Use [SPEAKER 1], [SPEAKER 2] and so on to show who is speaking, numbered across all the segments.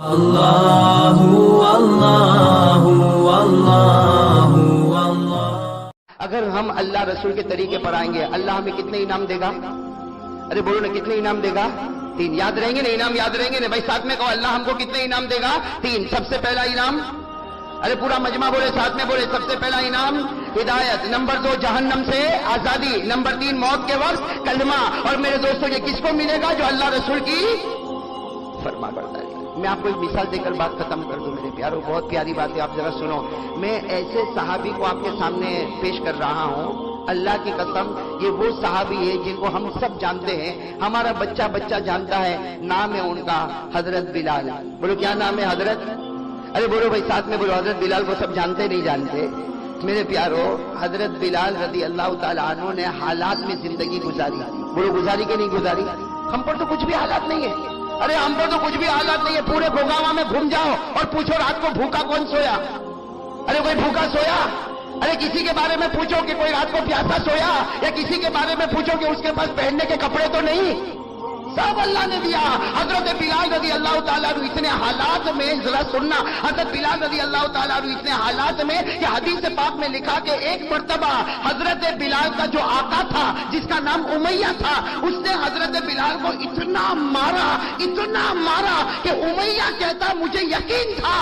[SPEAKER 1] اللہ اللہ اللہ اللہ۔
[SPEAKER 2] اگر ہم اللہ رسول کے طریقے پر آئیں گے اللہ ہمیں کتنے انعام دے گا؟ ارے بولو نا، کتنے انعام دے گا؟ 3 یاد رہیں گے نا، انعام یاد رہیں گے نا بھائی؟ ساتھ میں کہو اللہ ہم کو کتنے انعام دے گا؟ 3۔ سب سے پہلا انعام، ارے پورا مجمع بولے، ساتھ میں بولے، سب سے پہلا انعام ہدایت، نمبر 2 جہنم سے آزادی، نمبر 3 موت کے وقت کلمہ۔ اور میرے دوستوں یہ کس کو ملے گا؟ جو اللہ رسول کی فرما برداری۔ میں آپ کو ایک مثال دے کر بات ختم کر دوں میرے پیارو، بہت پیاری بات ہے، آپ ذرا سنو۔ میں ایسے صحابی کو آپ کے سامنے پیش کر رہا ہوں، اللہ کی قسم یہ وہ صحابی ہے جن کو ہم سب جانتے ہیں، ہمارا بچہ بچہ جانتا ہے، نام ہے ان کا حضرت بلال۔ بولو کیا نام ہے؟ حضرت، ارے بولو بھائی ساتھ میں بولو، حضرت بلال کو سب جانتے نہیں جانتے؟ میرے پیارو حضرت بلال رضی اللہ تعالیٰ عنہ نے حالات میں زندگی گزاری۔ بولو گزاری کہ نہیں گزاری؟ ہم پر تو کچھ بھی حالات نہیں ہے، ارے ہم پر تو کچھ بھی حالات نہیں ہے۔ پورے گوگاوا میں گھوم جاؤ اور پوچھو رات کو بھوکا کون سویا؟ ارے کوئی بھوکا سویا؟ ارے کسی کے بارے میں پوچھو کہ کوئی رات کو پیاسا سویا؟ یا کسی کے بارے میں پوچھو کہ اس کے پاس پہننے کے کپڑے تو نہیں؟ سب اللہ نے دیا۔ حضرت بلال رضی اللہ تعالیٰ عنہ اتنے حالات میں، ذرا سننا، حضرت بلال رضی اللہ تعالیٰ عنہ اتنے حالات میں کہ حدیث پاک میں لکھا کہ ایک مرتبہ حضرت بلال کا جو آقا تھا جس کا نام امیہ تھا، اس نے حضرت بلال کو اتنا مارا کہ امیہ کہتا مجھے یقین تھا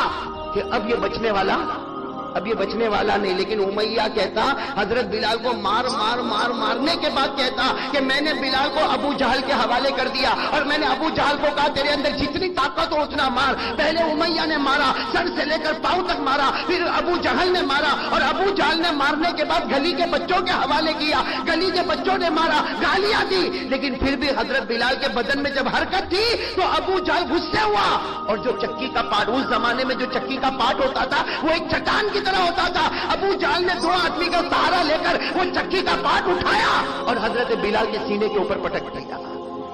[SPEAKER 2] کہ اب یہ بچنے والا نہیں، لیکن امیہ کہتا حضرت بلال کو مارنے کے بعد کہتا کہ میں نے بلال کو ابو جہل کے حوالے کر دیا، اور میں نے ابو جہل کو کہا تیرے اندر جتنی طاقت ہو اتنا مار۔ پہلے امیہ نے مارا، سر سے لے کر پاؤں تک مارا، پھر ابو جہل نے مارا، اور ابو جہل نے مارنے کے بعد گلی کے بچوں کے حوالے کیا، گلی کے بچوں نے مارا، گالیاں دی، لیکن پھر بھی حضرت بلال کے بدن میں جب حرکت تھی تو ابو جہل غصے ہوا، اور جو چکی کا پاٹ، اس زمانے میں جو چکی کا پاٹ ہوتا تھا وہ ایک چٹان کی طرح ہوتا تھا، ابو جہل نے 2 آدمی کا سہارا لے کر وہ چکی کا پاٹ اٹھایا اور حضرت بلال کے سینے کے اوپر پٹک دیا۔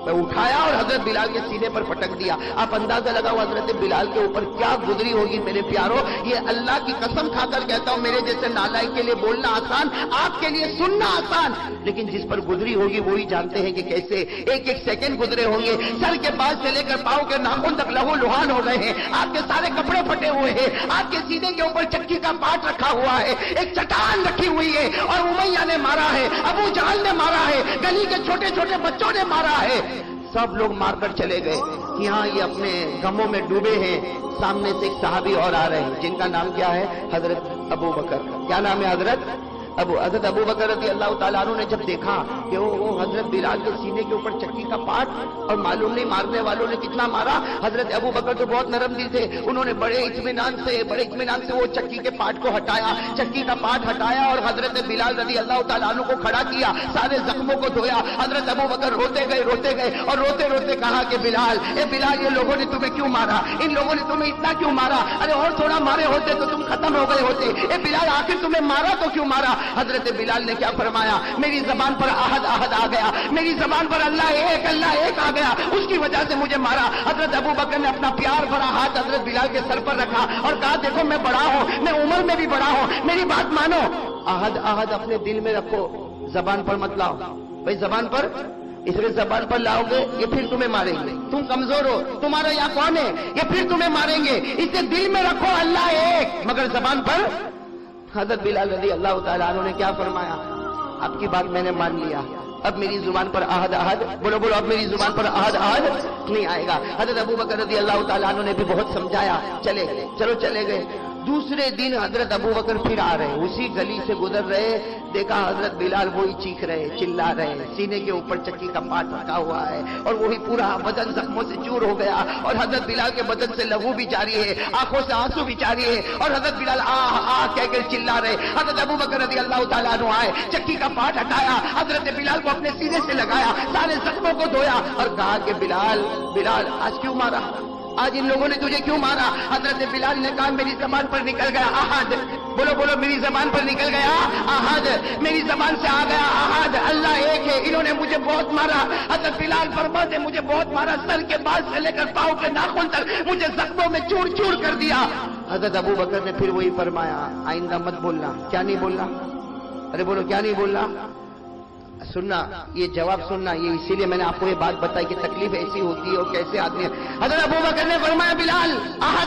[SPEAKER 2] اٹھایا اور حضرت بلال کے سینے پر پٹک دیا۔ آپ اندازہ لگاؤ حضرت بلال کے اوپر کیا گزری ہوگی میرے پیارو۔ یہ اللہ کی قسم کھا کر کہتا ہوں، میرے جیسے نالائق کے لیے بولنا آسان، آپ کے لیے سننا آسان، لیکن جس پر گزری ہوگی وہی جانتے ہیں کہ کیسے ایک سیکنڈ گزرے ہوں گے۔ سر کے بال سے لے کر پاؤں کے ناخن تک لہو لہان ہو گئے ہیں، آپ کے سارے کپڑے پھٹے ہوئے ہیں، آپ کے سینے کے اوپر چکی کا پاٹ رکھا ہوا ہے، ایک چٹان رکھی ہوئی ہے، اور امیہ نے مارا ہے، ابو جہل نے مارا ہے، گلی کے چھوٹے چھوٹے بچوں نے مارا ہے۔ سب لوگ مار کر چلے گئے، یہاں یہ اپنے غموں میں ڈوبے ہیں۔ سامنے سے ایک صحابی اور آ رہے ہیں جن کا نام کیا ہے؟ حضرت ابو بکر۔ کیا نام ہے؟ حضرت ابو بکر رضی اللہ تعالیٰ عنہ نے جب دیکھا کہ وہ حضرت بلال کے سینے کے اوپر چکی کا پاٹ، اور معلوم نہیں مارنے والوں نے کتنا مارا، حضرت ابو بکر تو بہت نرم دل تھے، انہوں نے بڑے اطمینان سے وہ چکی کے پاٹ کو ہٹایا، چکی کا پاٹ ہٹایا، اور حضرت بلال رضی اللہ تعالیٰ عنہ کو کھڑا کیا، سارے زخموں کو دھویا۔ حضرت ابو بکر روتے گئے اور روتے روتے کہا کہ بلال، اے بلال، یہ لوگوں نے تمہیں کیوں مارا؟ ان لوگوں نے تمہیں اتنا کیوں مارا؟ ارے اور تھوڑا مارے ہوتے تو تم ختم ہو گئے ہوتے۔ اے بلال، آخر تمہیں مارا تو کیوں مارا؟ حضرت بلال نے کیا فرمایا؟ میری زبان پر احد آ گیا، میری زبان پر اللہ ایک آ گیا، اس کی وجہ سے مجھے مارا۔ حضرت ابو بکر نے اپنا پیار بھرا ہاتھ حضرت بلال کے سر پر رکھا اور کہا دیکھو میں بڑا ہوں، میں عمر میں بھی بڑا ہوں، میری بات مانو۔ احد اپنے دل میں رکھو، زبان پر مت لاؤ بھائی، زبان پر اس لیے زبان پر لاؤ گے یہ پھر تمہیں ماریں گے، تم کمزور ہو، تمہارا یا کون ہے، یہ پھر تمہیں ماریں گے، اسے دل میں رکھو اللہ ایک، مگر زبان پر۔ حضرت بلال رضی اللہ تعالیٰ عنہ نے کیا فرمایا؟ آپ کی بات میں نے مان لیا، اب میری زبان پر احد بولو اب میری زبان پر احد نہیں آئے گا۔ حضرت ابو بکر رضی اللہ تعالیٰ عنہ نے بھی بہت سمجھایا، چلے گئے۔ دوسرے دن حضرت ابو بکر پھر آ رہے، اسی گلی سے گزر رہے، دیکھا حضرت بلال وہی چیخ رہے، چلا رہے، سینے کے اوپر چکی کا پاٹ رکھا ہوا ہے، اور وہی پورا بدن زخموں سے چور ہو گیا، اور حضرت بلال کے بدن سے لہو بھی جاری ہے، آنکھوں سے آنسو بھی جاری ہے، اور حضرت بلال آ کہہ کر چلا رہے۔ حضرت ابو بکر رضی اللہ تعالیٰ عنہ آئے، چکی کا پاٹ ہٹایا، حضرت بلال کو اپنے سینے سے لگایا، سارے زخموں کو دھویا، اور کہا کہ بلال آج کیوں مارا؟ آج ان لوگوں نے تجھے کیوں مارا؟ حضرت بلال نے کہا میری زبان پر نکل گیا احد، بولو میری زبان پر نکل گیا احد، میری زبان سے آ گیا احد، اللہ ایک ہے، انہوں نے مجھے بہت مارا۔ حضرت بلال فرماتے مجھے بہت مارا، سر کے بال سے لے کر پاؤں کے ناخن تک مجھے زخموں میں چور چور کر دیا۔ حضرت ابو بکر نے پھر وہی فرمایا آئندہ مت بولنا۔ کیا نہیں بولنا؟ ارے بولو کیا نہیں بولنا؟ سننا، یہ جواب سننا، یہ اسی لیے میں نے آپ کو یہ بات بتائی کہ تکلیف ایسی ہوتی ہے اور کیسے آدمی ہے۔ حضرت ابو بکر نے فرمایا بلال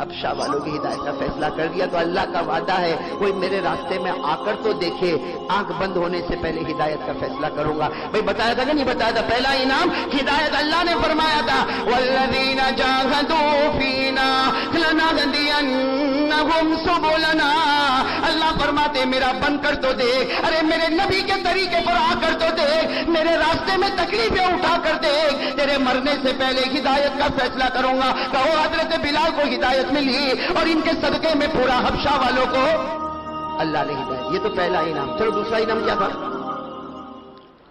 [SPEAKER 2] حبشہ والوں کی ہدایت کا فیصلہ کر دیا تو اللہ کا وعدہ ہے کوئی میرے راستے میں آ کر تو دیکھے، آنکھ بند ہونے سے پہلے ہدایت کا فیصلہ کروں گا۔ بھائی بتایا تھا کہ نہیں بتایا تھا؟ پہلا انعام ہدایت اللہ نے فرمایا تھا والذین جاہدوا فینا لنہدینہم سبلنا۔ اللہ فرماتے میرا بن کر تو دیکھ، ارے میرے نبی کے طریقے پر آ کر تو دیکھ، میرے راستے میں تکلیفیں اٹھا کر دیکھ، تیرے مرنے سے پہلے ہدایت کا فیصلہ کروں گا۔ کہو حضرت بلال کو ہدایت ملی اور ان کے صدقے میں پورا حبشہ والوں کو اللہ نے ہدایت۔ یہ تو پہلا انعام۔ چلو دوسرا انعام کیا تھا؟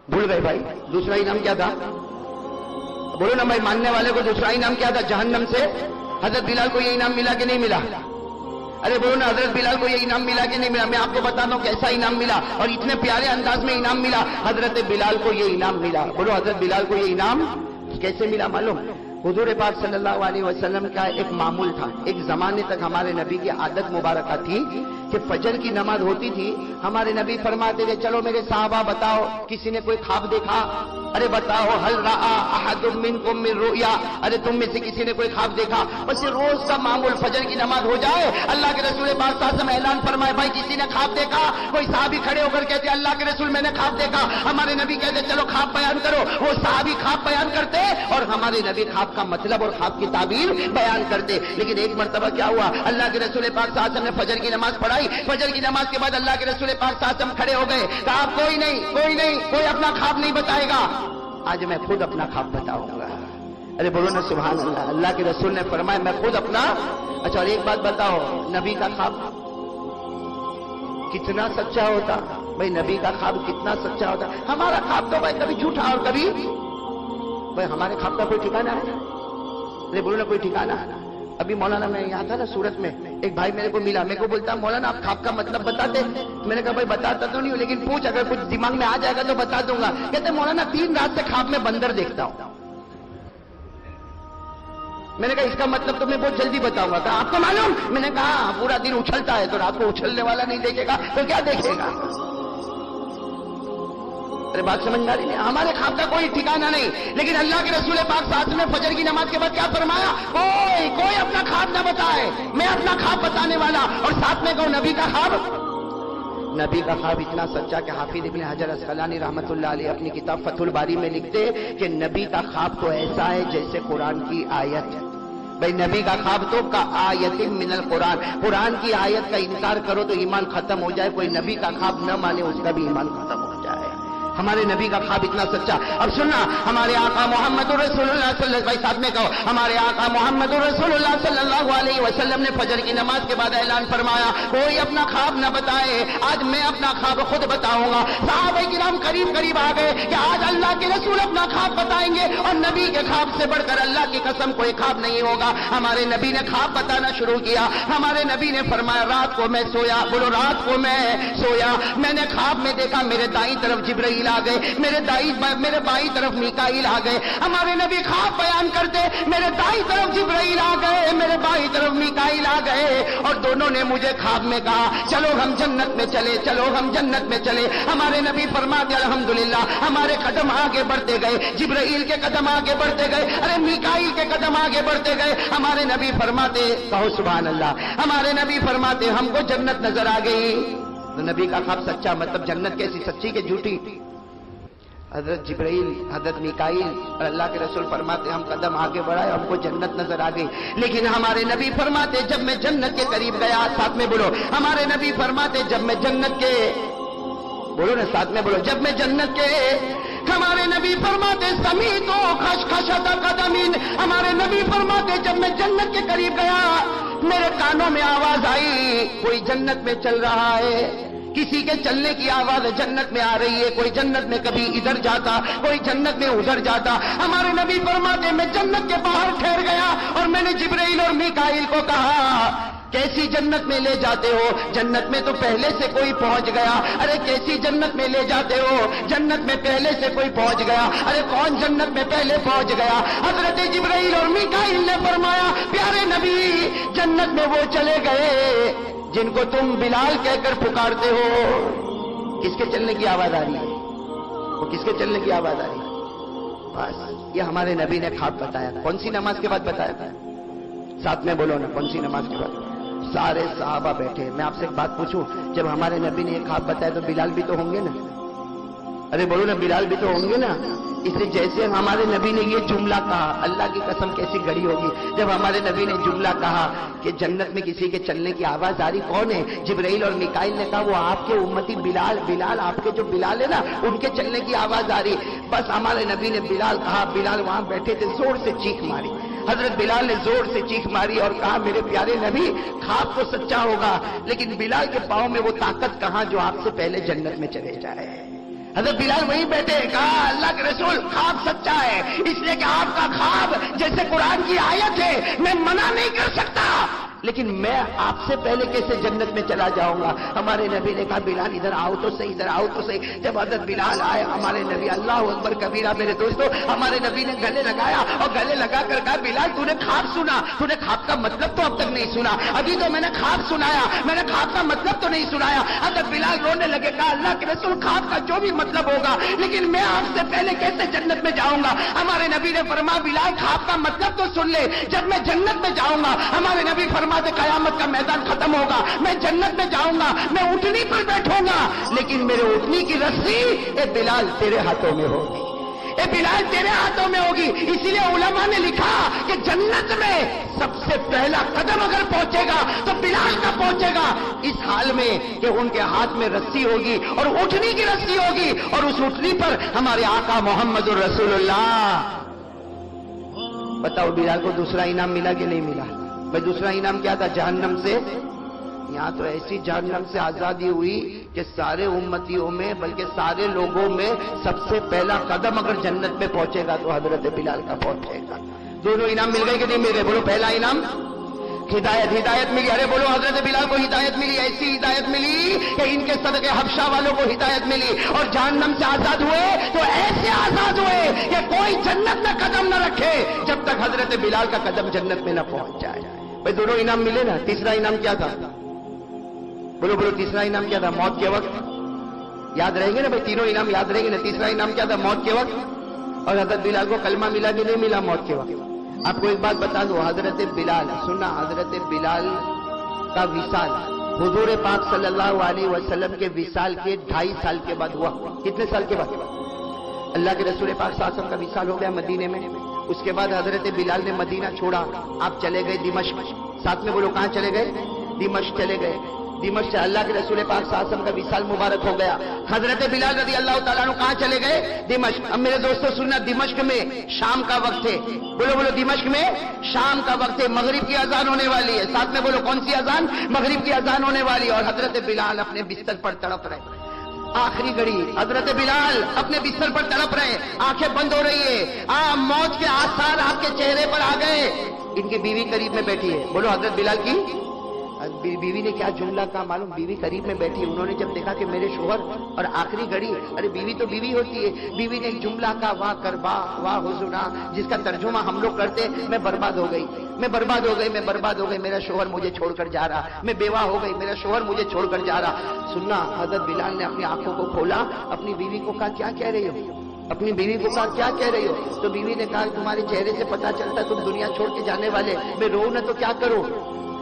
[SPEAKER 2] بھول گئے بھائی؟ دوسرا انعام کیا تھا؟ بولو نا بھائی، ماننے والے کو دوسرا انعام کیا تھا؟ جہنم سے حضرت بلال کو یہ انعام ملا کہ نہیں ملا؟ ارے بولو نا، حضرت بلال کو یہ انعام ملا کہ نہیں ملا؟ میں آپ کو بتاتا ہوں کیسا انعام ملا اور اتنے پیارے انداز میں انعام ملا۔ حضرت بلال کو یہ انعام ملا۔ بولو حضرت بلال کو یہ انعام کیسے ملا معلوم؟ حضور پاک صلی اللہ علیہ وسلم کا ایک معمول تھا، ایک زمانے تک ہمارے نبی کی عادت مبارکہ تھی کہ فجر کی نماز ہوتی تھی، ہمارے نبی فرماتے تھے چلو میرے صحابہ بتاؤ کسی نے کوئی خواب دیکھا؟ ارے بتاؤ حل رأى احد منکم من رؤیا، ارے تم میں سے کسی نے کوئی خواب دیکھا؟ بس یہ روز کا معمول فجر کی نماز ہو جائے، اللہ کے رسول پاک صلی اللہ علیہ وسلم اعلان فرمائے بھائی کسی نے خواب دیکھا؟ کوئی صحابی کھڑے ہو کر کہتے اللہ کے رسول میں نے خواب دیکھا، ہمارے نبی کہتے چلو خواب بیان کرو، وہ صحابی خواب بیان کرتے اور ہمارے نبی خواب کا مطلب اور خواب کی تعبیر بیان کرتے۔ لیکن ایک مرتبہ کیا ہوا، اللہ کے رسول پاک صلی اللہ علیہ وسلم نے فجر کی نماز پڑھائی، فجر کی نماز کے بعد اللہ کے رسول پاک صلی اللہ علیہ وسلم کھڑے ہو گئے، کہا کوئی اپنا خواب نہیں بتائے گا، آج میں خود اپنا خواب بتاؤں گا۔ ارے بولو نا سبحان اللہ۔ اللہ کے رسول نے فرمایا میں خود اپنا۔ اچھا اور ایک بات بتاؤ، نبی کا خواب کتنا سچا ہوتا؟ بھائی نبی کا خواب کتنا سچا ہوتا؟ ہمارا خواب تو بھائی کبھی جھوٹا اور کبھی، بھائی ہمارے خواب کا کوئی ٹھکانا ہے؟ ارے بولو نا کوئی ٹھکانا ہے؟ ابھی مولانا میں یہاں تھا نا سورت میں، ایک بھائی میرے کو ملا، میرے کو بولتا مولانا آپ خواب کا مطلب بتاتے؟ میں نے کہا بھائی بتاتا تو نہیں ہوں لیکن پوچھ، اگر کچھ دماغ میں آ جائے گا تو بتا دوں گا۔ کہتے مولانا 3 رات سے خواب میں بندر دیکھتا ہوں۔ میں نے کہا اس کا مطلب تو میں بہت جلدی بتاؤں گا۔ کہا آپ کو معلوم؟ میں نے کہا پورا دن اچھلتا ہے تو رات کو اچھلنے والا نہیں دیکھے گا تو کیا دیکھے گا؟ ارے بات سمجھ میں آ رہی نہیں؟ ہمارے خواب کا کوئی ٹھکانا نہیں، لیکن اللہ کے رسول پاک ساتھ میں فجر کی نماز کے بعد کیا فرمایا؟ کوئی اپنا خواب نہ بتائے، میں اپنا خواب بتانے والا، اور ساتھ میں کہوں نبی کا خواب۔ نبی کا خواب اتنا سچا کہ حافظ ابن حجر اسقلانی رحمۃ اللہ علیہ اپنی کتاب فتح الباری میں لکھتے کہ نبی کا خواب تو ایسا ہے جیسے قرآن کی آیت۔ بھائی نبی کا خواب تو کا آیت من القرآن، قرآن کی آیت کا انکار کرو تو ایمان ختم ہو جائے، کوئی نبی کا خواب نہ مانے اس کا بھی ایمان ختم ہو جائے۔ ہمارے نبی کا خواب اتنا سچا۔ اب سننا، ہمارے آقا محمد رسول اللہ صلی اللہ علیہ وسلم، ساتھ میں کہو ہمارے آقا محمد رسول اللہ صلی اللہ علیہ وسلم نے فجر کی نماز کے بعد اعلان فرمایا کوئی اپنا خواب نہ بتائے، آج میں اپنا خواب خود بتاؤں گا۔ صحابہ کرام قریب آ گئے کہ آج اللہ کے رسول اپنا خواب بتائیں گے، اور نبی کے خواب سے بڑھ کر اللہ کی قسم کوئی خواب نہیں ہوگا۔ ہمارے نبی نے خواب بتانا شروع کیا۔ ہمارے نبی نے فرمایا رات کو میں سویا، بولو رات کو میں سویا، میں نے خواب میں دیکھا میرے دائیں طرف جبرائیل آ گئے، میرے بائیں طرف میکائیل آ گئے۔ ہمارے نبی خواب بیان کرتے میرے دائیں طرف جبرائیل آ گئے، میرے بائیں طرف میکائیل آ گئے، اور دونوں نے مجھے خواب میں کہا چلو ہم جنت میں چلے، چلو ہم جنت میں چلے۔ ہمارے نبی فرماتے الحمدللہ ہمارے قدم آگے بڑھتے گئے، جبرائیل کے قدم آگے بڑھتے گئے، ارے میکائیل کے قدم آگے بڑھتے گئے۔ ہمارے نبی فرماتے، کہو سبحان اللہ، ہمارے نبی فرماتے ہم کو جنت نظر آ گئی۔ تو نبی کا خواب سچا، مطلب جنت کیسی، سچی کہ جھوٹی؟ حضرت جبرائیل، حضرت میکائیل اور اللہ کے رسول فرماتے ہم قدم آگے بڑھائے، ہم کو جنت نظر آ گئی۔ لیکن ہمارے نبی فرماتے جب میں جنت کے قریب گیا، ساتھ میں بولو ہمارے نبی فرماتے جب میں جنت کے، بولو نا ساتھ میں بولو، جب میں جنت کے، ہمارے نبی فرماتے سمیت و خشخشۃ قدمین، ہمارے نبی فرماتے جب میں جنت کے قریب گیا میرے کانوں میں آواز آئی کوئی جنت میں چل رہا ہے، کسی کے چلنے کی آواز جنت میں آ رہی ہے، کوئی جنت میں کبھی ادھر جاتا، کوئی جنت میں ادھر جاتا۔ ہمارے نبی فرماتے میں جنت کے باہر ٹھہر گیا اور میں نے جبرائیل اور میکائیل کو کہا کیسی جنت میں لے جاتے ہو؟ جنت میں تو پہلے سے کوئی پہنچ گیا۔ ارے کیسی جنت میں لے جاتے ہو؟ جنت میں پہلے سے کوئی پہنچ گیا۔ ارے کون جنت میں پہلے پہنچ گیا؟ حضرت جبرائیل اور میکائیل نے فرمایا پیارے نبی جنت میں وہ چلے گئے جن کو تم بلال کہہ کر پکارتے ہو۔ کس کے چلنے کی آواز آ رہی ہے؟ وہ کس کے چلنے کی آواز آ رہی ہے؟ بس یہ ہمارے نبی نے خواب بتایا۔ کون سی نماز کے بعد بتایا تھا؟ ساتھ میں بولو نا، کون سی نماز کے بعد؟ سارے صحابہ بیٹھے. میں آپ سے ایک بات پوچھوں، جب ہمارے نبی نے ایک خواب بتایا تو بلال بھی تو ہوں گے نا؟ ارے بولو نا، بلال بھی تو ہوں گے نا؟ اس لیے جیسے ہمارے نبی نے یہ جملہ کہا، اللہ کی قسم کیسی گھڑی ہوگی جب ہمارے نبی نے جملہ کہا کہ جنت میں کسی کے چلنے کی آواز آ رہی. کون ہے؟ جبرائیل اور میکائیل نے کہا وہ آپ کے امتی بلال. بلال آپ کے جو بلال ہے نا، ان کے چلنے کی آواز آ رہی. بس ہمارے نبی نے بلال کہا. بلال وہاں بیٹھے تھے، زور سے چیخ ماری. حضرت بلال نے زور سے چیخ ماری اور کہا میرے پیارے نبی، خواب تو سچا ہوگا لیکن بلال کے پاؤں میں وہ طاقت کہاں جو آپ سے پہلے جنت میں چلے جائے. حضرت بلال وہیں بیٹھے، کہا اللہ کے رسول خواب سچا ہے، اس لیے کہ آپ کا خواب جیسے قرآن کی آیت ہے، میں منع نہیں کر سکتا، لیکن میں آپ سے پہلے کیسے جنت میں چلا جاؤں گا. ہمارے نبی نے کہا بلال ادھر آؤ تو صحیح، ادھر آؤ تو صحیح. جب حضرت بلال آئے، ہمارے نبی، اللہ اکبر کبیرہ میرے دوستو، ہمارے نبی نے گلے لگایا اور گلے لگا کر کہا بلال تو نے خواب سنا، تو نے خواب کا مطلب تو اب تک نہیں سنا. ابھی تو میں نے خواب سنایا، میں نے خواب کا مطلب تو نہیں سنایا. حضرت بلال رونے لگے، کہا اللہ کے رسول خواب کا جو بھی مطلب ہوگا لیکن میں آپ سے پہلے کیسے جنت میں جاؤں گا. ہمارے نبی نے فرمایا بلال خواب کا مطلب تو سن لے، جب میں جنت میں جاؤں گا ہمارے نبی فرماتے قیامت کا میدان ختم ہوگا، میں جنت میں جاؤں گا، میں اٹھنی پر بیٹھوں گا لیکن میرے اٹھنی کی رسی اے بلال تیرے ہاتھوں میں ہوگی، اے بلال تیرے ہاتھوں میں ہوگی. اسی لیے علماء نے لکھا کہ جنت میں سب سے پہلا قدم اگر پہنچے گا تو بلال کا پہنچے گا، اس حال میں کہ ان کے ہاتھ میں رسی ہوگی اور اٹھنی کی رسی ہوگی اور اس اٹھنی پر ہمارے آقا محمد الرسول اللہ. بتاؤ بلال کو دوسرا انعام ملا کہ نہیں ملا؟ بھائی دوسرا انعام کیا تھا؟ جہنم سے. یہاں تو ایسی جہنم سے آزادی ہوئی کہ سارے امتیوں میں بلکہ سارے لوگوں میں سب سے پہلا قدم اگر جنت میں پہنچے گا تو حضرت بلال کا پہنچے گا. دونوں انعام مل گئے کہ نہیں مل گئے؟ بولو پہلا انعام ہدایت ملی. ارے بولو حضرت بلال کو ہدایت ملی، ایسی ہدایت ملی کہ ان کے صدقے حبشہ والوں کو ہدایت ملی اور جہنم سے آزاد ہوئے تو ایسے آزاد ہوئے کہ کوئی جنت میں قدم نہ رکھے جب تک حضرت بلال کا قدم جنت میں نہ پہنچ جائے. بھائی دونوں انعام ملے نا. تیسرا انعام کیا تھا؟ بولو تیسرا انعام کیا تھا؟ موت کے وقت. یاد رہیں گے نا بھائی؟ تینوں انعام یاد رہیں گے نا. تیسرا انعام کیا تھا؟ موت کے وقت. اور حضرت بلال کو کلمہ ملا کہ نہیں ملا موت کے وقت؟ آپ کو ایک بات بتا دو، حضرت بلال سننا، حضرت بلال کا وصال حضور پاک صلی اللہ علیہ وسلم کے وصال کے 2.5 سال کے بعد ہوا. کتنے سال کے بعد؟ اللہ کے رسول پاک صلی اللہ علیہ وسلم کا وصال ہو گیا مدینے میں. اس کے بعد حضرت بلال نے مدینہ چھوڑا، آپ چلے گئے دمشق. ساتھ میں بولو کہاں چلے گئے؟ دمشق چلے گئے. دمشق سے اللہ کے رسول پاک صلی اللہ علیہ وسلم کا وصال مبارک ہو گیا. حضرت بلال رضی اللہ تعالیٰ عنہ کہاں چلے گئے؟ دمشق. اب میرے دوستوں سننا، دمشق میں شام کا وقت ہے. بولو دمشق میں شام کا وقت ہے، مغرب کی اذان ہونے والی ہے. ساتھ میں بولو کون سی اذان؟ مغرب کی اذان ہونے والی ہے. اور حضرت بلال اپنے بستر پر تڑپ رہے، آخری گھڑی حضرت بلال اپنے بستر پر تڑپ رہے، آنکھیں بند ہو رہی ہے. موت کے آثار آپ کے چہرے پر آ گئے. ان کی بیوی قریب میں بیٹھی ہے. بولو حضرت بلال کی بیوی نے کیا جملہ کہا معلوم؟ بیوی قریب میں بیٹھی ہے. انہوں نے جب دیکھا کہ میرے شوہر اور آخری گھڑی، ارے بیوی تو بیوی ہوتی ہے، بیوی نے ایک جملہ کہا واہ کربا واہ حزنا، جس کا ترجمہ ہم لوگ کرتے میں برباد ہو گئی، میں برباد ہو گئی، میں برباد ہو گئی، میرا شوہر مجھے چھوڑ کر جا رہا، میں بیوہ ہو گئی، میرا شوہر مجھے چھوڑ کر جا رہا. سننا، حضرت بلال نے اپنی آنکھوں کو کھولا، اپنی بیوی کو کہا کیا کہہ رہی ہو؟ اپنی بیوی کو کہا کیا کہہ رہی ہو؟ تو بیوی نے کہا تمہارے چہرے سے پتا چلتا تم دنیا چھوڑ کے جانے والے، میں رو نہ تو کیا کروں؟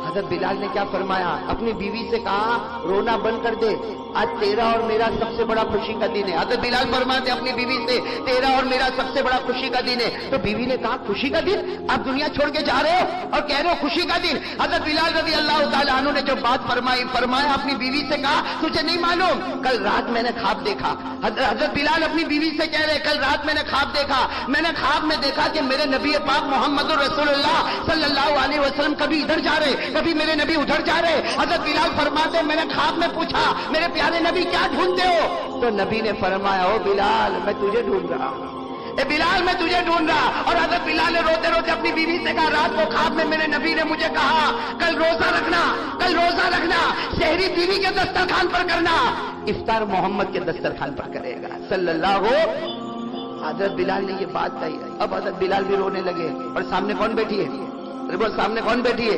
[SPEAKER 2] حضرت بلال نے کیا فرمایا؟ اپنی بیوی سے کہا رونا بند کر دے، آج تیرا اور میرا سب سے بڑا خوشی کا دن ہے. حضرت بلال فرماتے اپنی بیوی سے تیرا اور میرا سب سے بڑا خوشی کا دن ہے. تو بیوی نے کہا خوشی کا دن؟ آپ دنیا چھوڑ کے جا رہے ہو اور کہہ رہے ہو خوشی کا دن؟ حضرت بلال رضی اللہ تعالیٰ عنہ نے جو بات فرمایا اپنی بیوی سے کہا تجھے نہیں معلوم کل رات میں نے خواب دیکھا. حضرت بلال اپنی بیوی سے کہہ رہے کل رات میں نے خواب دیکھا، میں نے خواب میں دیکھا کہ میرے نبی پاک محمد الرسول اللہ صلی اللہ علیہ وسلم کبھی ادھر جا رہے، کبھی میرے نبی ادھر جا رہے. حضرت بلال فرماتے میں نے خواب میں پوچھا میرے پیارے نبی کیا ڈھونڈتے ہو؟ تو نبی نے فرمایا او بلال میں تجھے ڈھونڈ رہا ہوں، اے بلال میں تجھے ڈھونڈ رہا. اور حضرت بلال نے روتے روتے اپنی بیوی سے کہا رات کو خواب میں میرے نبی نے مجھے کہا کل روزہ رکھنا، کل روزہ رکھنا، سحری بیوی کے دسترخوان پر کرنا، افطار محمد کے دسترخوان پر کرے گا صلی اللہ ہو. حضرت بلال نے یہ بات کہی. اب حضرت بلال بھی رونے لگے. اور سامنے کون بیٹھی ہے؟ سامنے کون بیٹھی ہے؟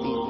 [SPEAKER 2] 3।